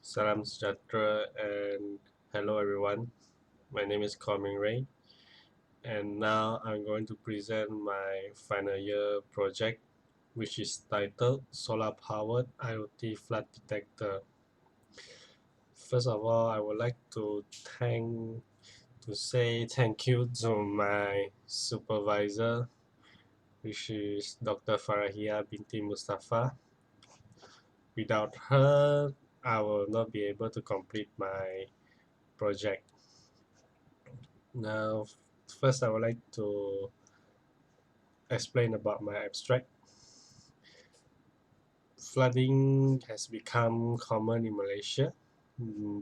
Salam sejahtera and hello everyone. My name is Ming, and now I'm going to present my final year project, which is titled Solar Powered IoT Flood Detector. First of all, I would like to say thank you to my supervisor, which is Dr. Farahia binti Mustafa. Without her, I will not be able to complete my project. Now, first I would like to explain about my abstract. Flooding has become common in Malaysia.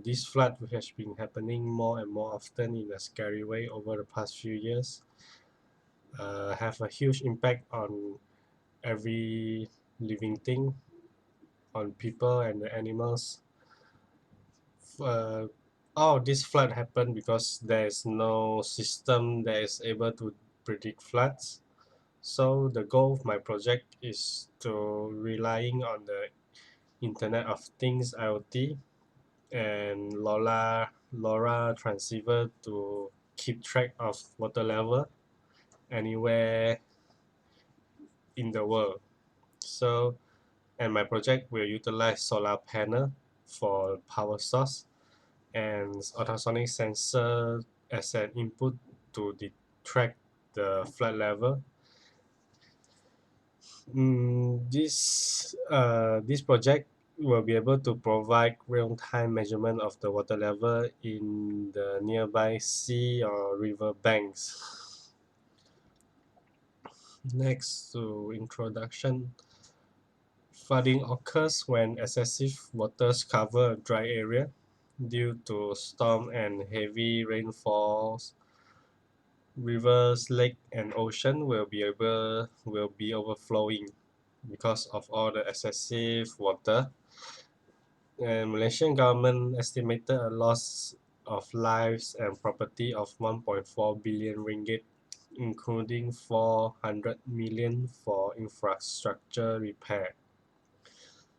This flood has been happening more and more often in a scary way over the past few years, have a huge impact on every living thing, on people and the animals. Uh, all this flood happened because there is no system that is able to predict floods. So the goal of my project is to relying on the Internet of Things IoT and LoRa transceiver to keep track of water level anywhere in the world. So, and my project will utilize solar panel for power source and ultrasonic sensor as an input to track the flood level. This project will be able to provide real-time measurement of the water level in the nearby sea or river banks. Next to introduction, flooding occurs when excessive waters cover a dry area due to storm and heavy rainfalls. Rivers, lake, and ocean will be overflowing because of all the excessive water. And Malaysian government estimated a loss of lives and property of 1.4 billion ringgit, including 400 million for infrastructure repair.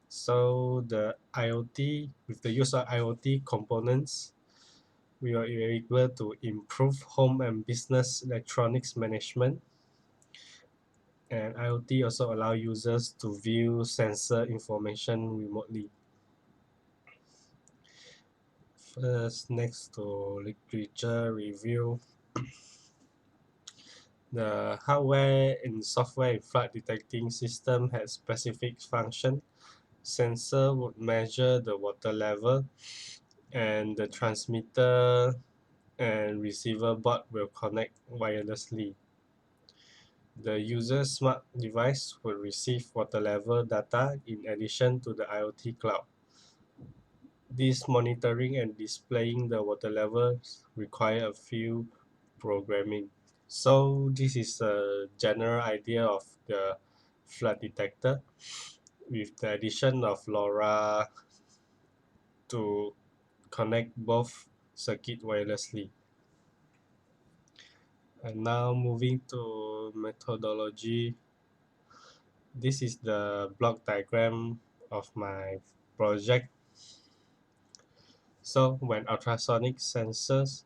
So with the use of IoT components, we are able to improve home and business electronics management. And IoT also allow users to view sensor information remotely. First, next to literature review, the hardware and software in flood detecting system has specific function. Sensor would measure the water level, and the transmitter and receiver board will connect wirelessly. The user's smart device will receive water level data in addition to the IoT cloud. This monitoring and displaying the water levels require a few programming. So this is a general idea of the flood detector with the addition of LoRa to connect both circuit wirelessly. And now moving to methodology. This is the block diagram of my project. So when ultrasonic sensors,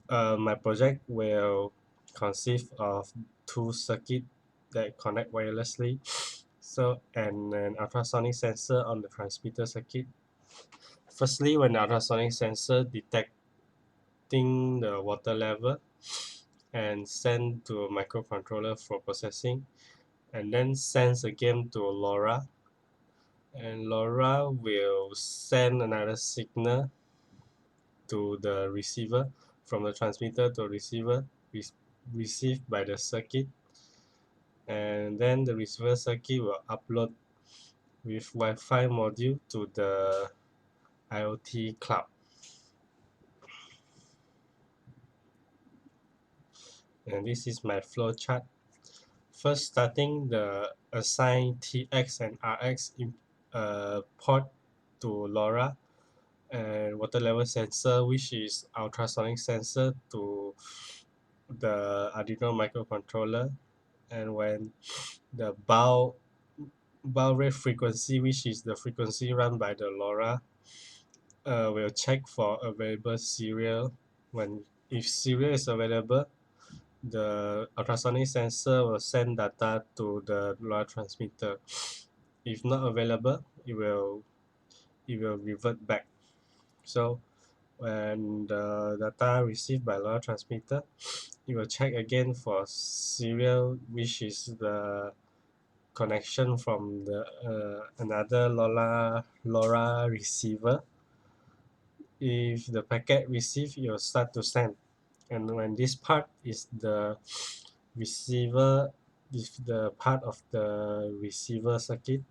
my project will consist of two circuits that connect wirelessly. So and an ultrasonic sensor on the transmitter circuit. Firstly, when the ultrasonic sensor detecting the water level and send to a microcontroller for processing, and then sends again to LoRa, and LoRa will send another signal to the receiver from the transmitter to receiver received by the circuit, and then the receiver circuit will upload with Wi-Fi module to the IoT cloud. And this is my flow chart. First, starting the assign TX and RX port to LoRa, and water level sensor, which is ultrasonic sensor, to the Arduino microcontroller. And when the bulb baud rate frequency, which is the frequency run by the LoRa, will check for available serial. When if serial is available, the ultrasonic sensor will send data to the LoRa transmitter. If not available, it will revert back. So when the data received by LoRa transmitter, it will check again for serial, which is the connection from the another LoRa receiver. If the packet received, it will start to send. And when this part is the receiver, if the part of the receiver circuit,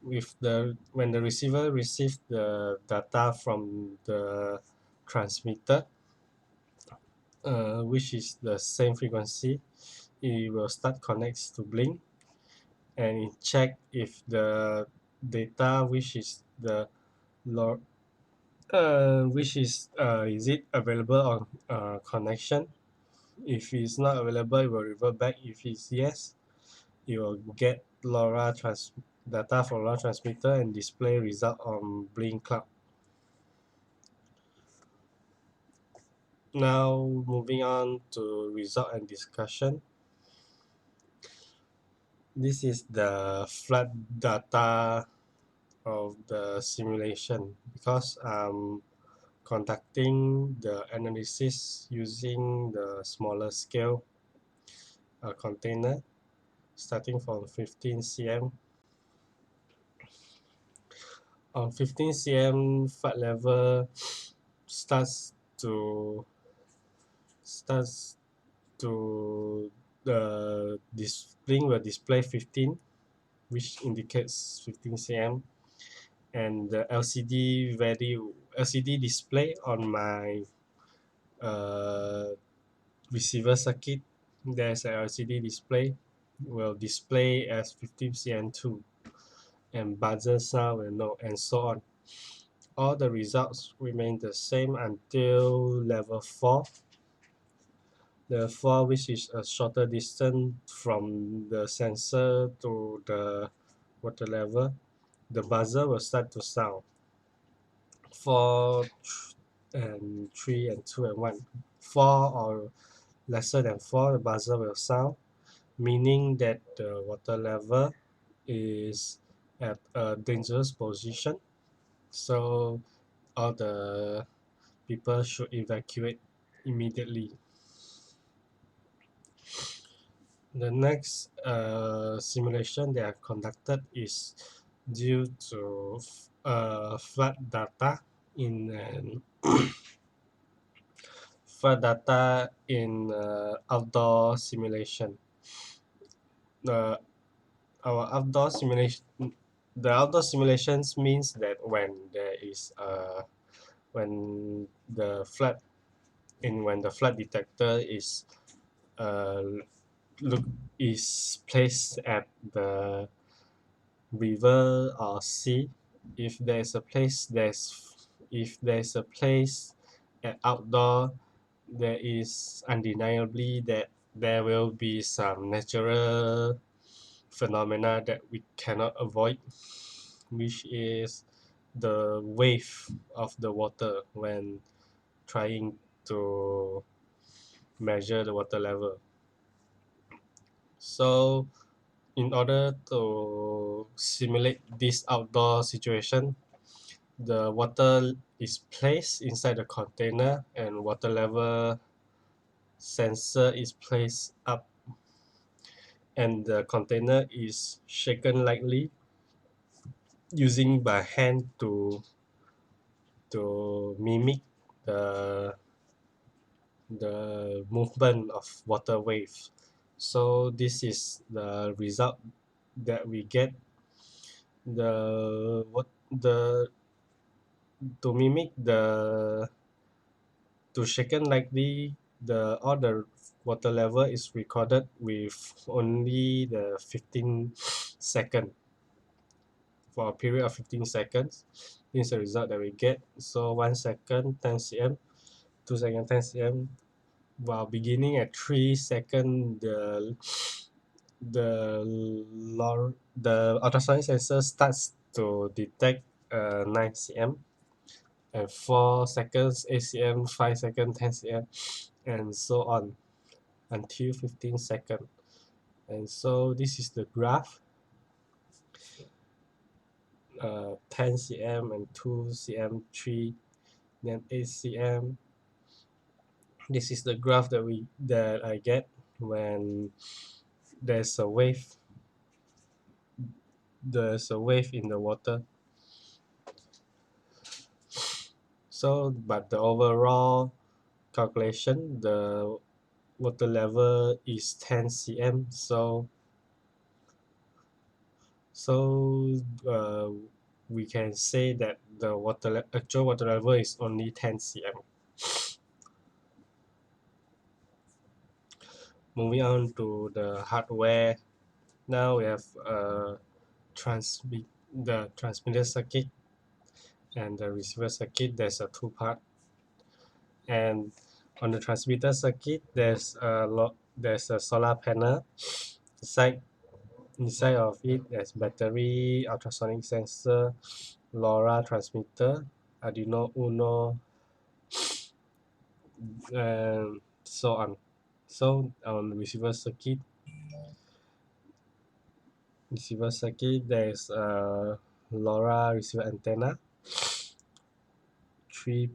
when the receiver receives the data from the transmitter, which is the same frequency, it will start connects to Blink, and it check if the data, which is the log which is it available on connection. If it's not available, it will revert back. If it's yes, it will get data from LoRa transmitter and display result on Blink Cloud. Now moving on to result and discussion. This is the flood data of the simulation, because I'm conducting the analysis using the smaller scale container starting from 15 cm. On 15 cm, flood level starts to the display will display 15, which indicates 15 cm, and the LCD display on my receiver circuit, there's a LCD display, will display as 15 cm too, and buzzer sound will know, and so on. All the results remain the same until level 4. Level 4, which is a shorter distance from the sensor to the water level, the buzzer will start to sound. 4 and 3 and 2 and 1. 4 or lesser than 4, the buzzer will sound, meaning that the water level is at a dangerous position. So all the people should evacuate immediately. The next simulation they have conducted is due to flood data in outdoor simulation. The our outdoor simulation the outdoor simulations means that when the flood detector uh, is placed at the river or sea. If there's a place at outdoor, there is undeniably that there will be some natural phenomena that we cannot avoid, which is the wave of the water when trying to measure the water level. So in order to simulate this outdoor situation, the water is placed inside the container and water level sensor is placed up, and the container is shaken lightly using by hand to mimic the movement of water waves. So this is the result that we get. The to mimic to shaken likely, all the water level is recorded with only the 15 second, for a period of 15 seconds. This is the result that we get. So 1 second 10 cm, 2 seconds 10 cm, while beginning at 3 second, the ultrasonic sensor starts to detect 9 cm, and 4 seconds 8 cm, 5 seconds 10 cm, and so on until 15 seconds. And so this is the graph, 10 cm and 2 cm, 3, then 8 cm. This is the graph that I get when there's a wave in the water. So but the overall calculation, the water level is 10 cm, so we can say that the actual water level is only 10 cm. Moving on to the hardware. Now we have the transmitter circuit and the receiver circuit. There's a two part, and on the transmitter circuit there's a solar panel. Inside of it there's battery, ultrasonic sensor, LoRa transmitter, Arduino UNO, and so on. So on receiver circuit there's a LoRa receiver antenna, three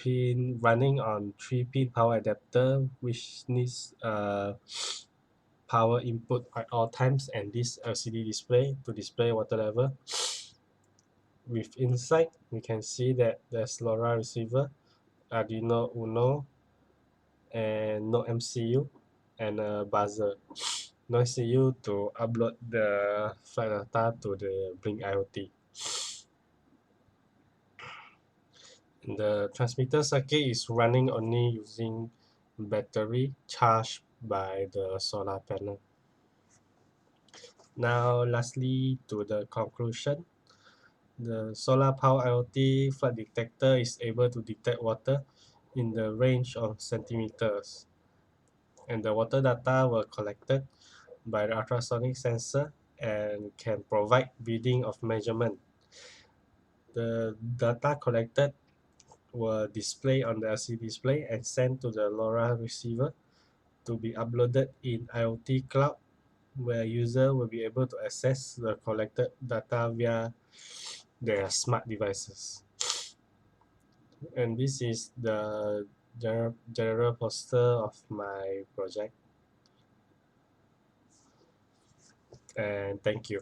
pin running on 3-pin power adapter, which needs power input at all times, and this LCD display to display water level. With inside we can see that there's LoRa receiver, Arduino UNO, and no MCU, and a buzzer. No MCU to upload the flight data to the Blink IoT. And the transmitter circuit is running only using battery charged by the solar panel. Now lastly, to the conclusion, the solar power IoT flood detector is able to detect water in the range of centimeters, and the water data were collected by the ultrasonic sensor and can provide reading of measurement. The data collected were displayed on the LCD display and sent to the LoRa receiver to be uploaded in IoT cloud, where user will be able to access the collected data via their smart devices. And this is the general poster of my project. And thank you.